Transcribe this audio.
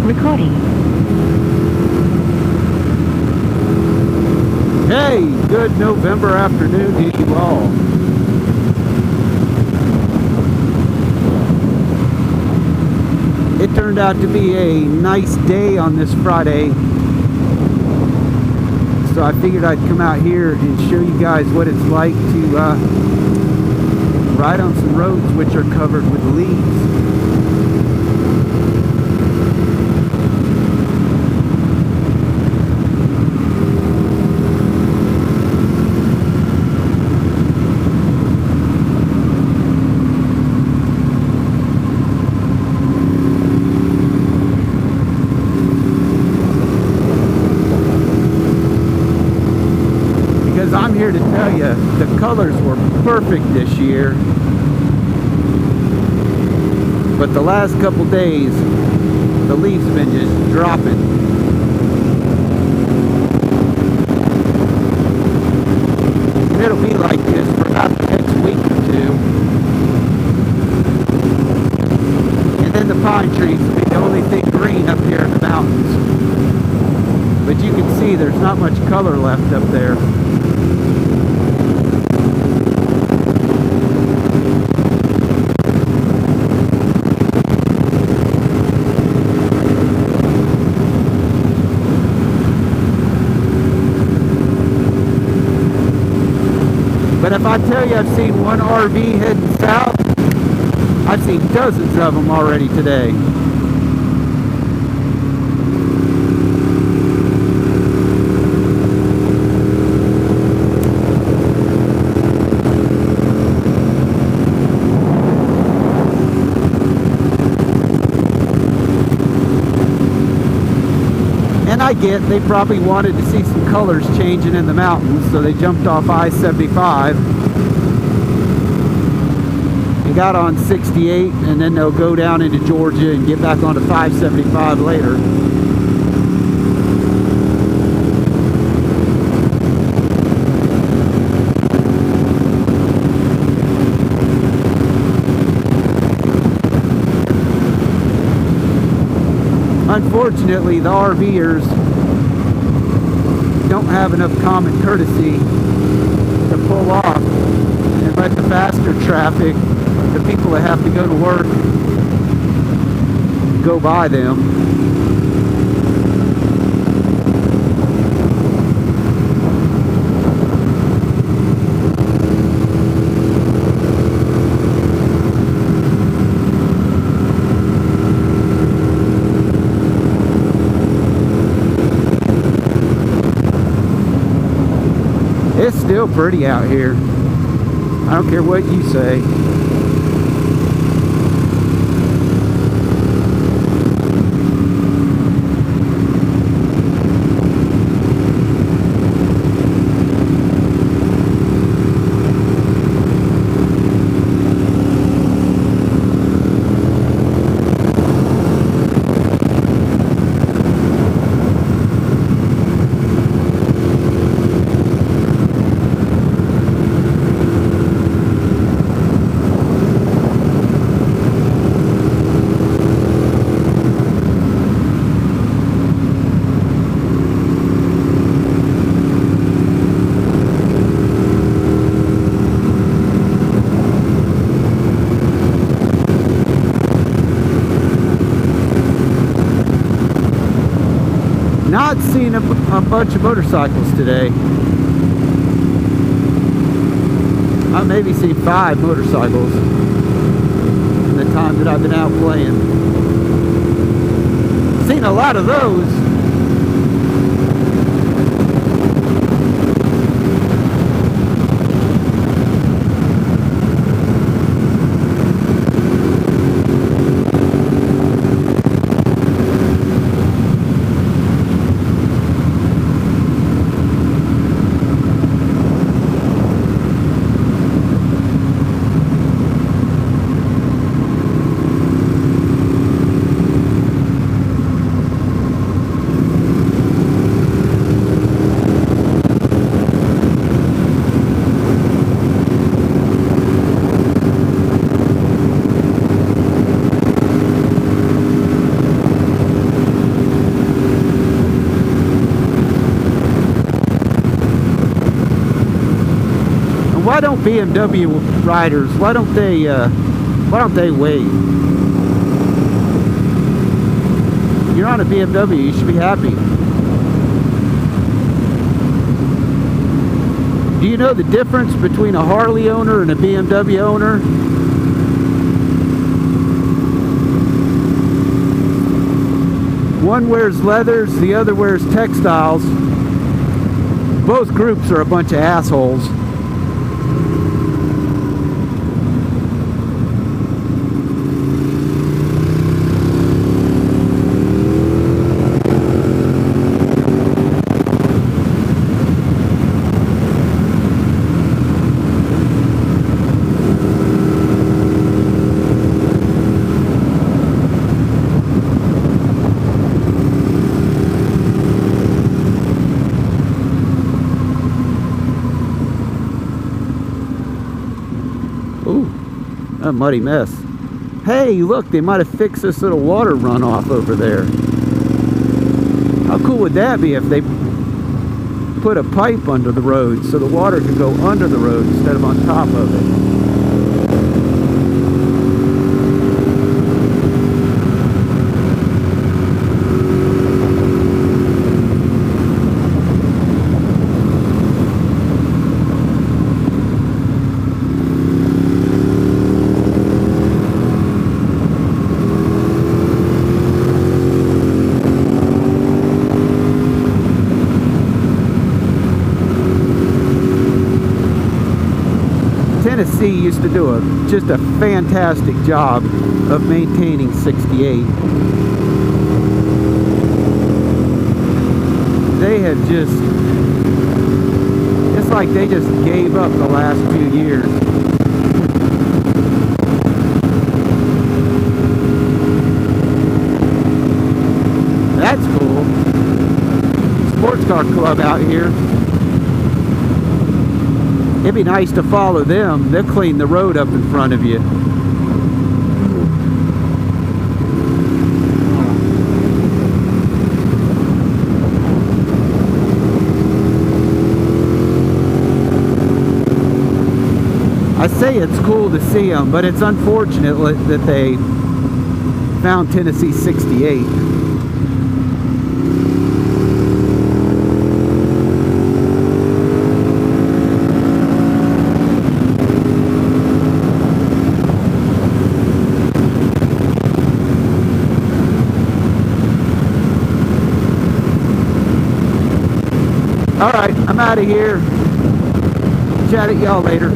recording. Hey, good November afternoon to you all. It turned out to be a nice day on this Friday, so I figured I'd come out here and show you guys what it's like to ride on some roads which are covered with leaves. I'm here to tell you the colors were perfect this year, but the last couple days the leaves have been just dropping. And it'll be like this for about the next week or two, and then the pine trees will be the only thing green up here in the mountains. But you can see there's not much color left up there. But if I tell you I've seen one RV heading south, I've seen dozens of them already today. And I get they probably wanted to see some colors changing in the mountains, so they jumped off I-75 and got on 68, and then they'll go down into Georgia and get back onto 575 later. Unfortunately, the RVers don't have enough common courtesy to pull off and let the faster traffic, the people that have to go to work, go by them. It's still pretty out here. I don't care what you say. Not seeing a bunch of motorcycles today. I've maybe seen 5 motorcycles in the time that I've been out playing. Seen a lot of those. Why don't BMW riders, why don't they wave? You're on a BMW, you should be happy. Do you know the difference between a Harley owner and a BMW owner? One wears leathers, the other wears textiles. Both groups are a bunch of assholes. A muddy mess. Hey, look, they might have fixed this little water runoff over there. How cool would that be if they put a pipe under the road so the water could go under the road instead of on top of it? Tennessee used to do just a fantastic job of maintaining 68. They have just, it's like they just gave up the last few years. That's cool. Sports car club out here. It'd be nice to follow them. They'll clean the road up in front of you. I say it's cool to see them, but it's unfortunate that they found Tennessee 68. Alright, I'm out of here. Chat at y'all later.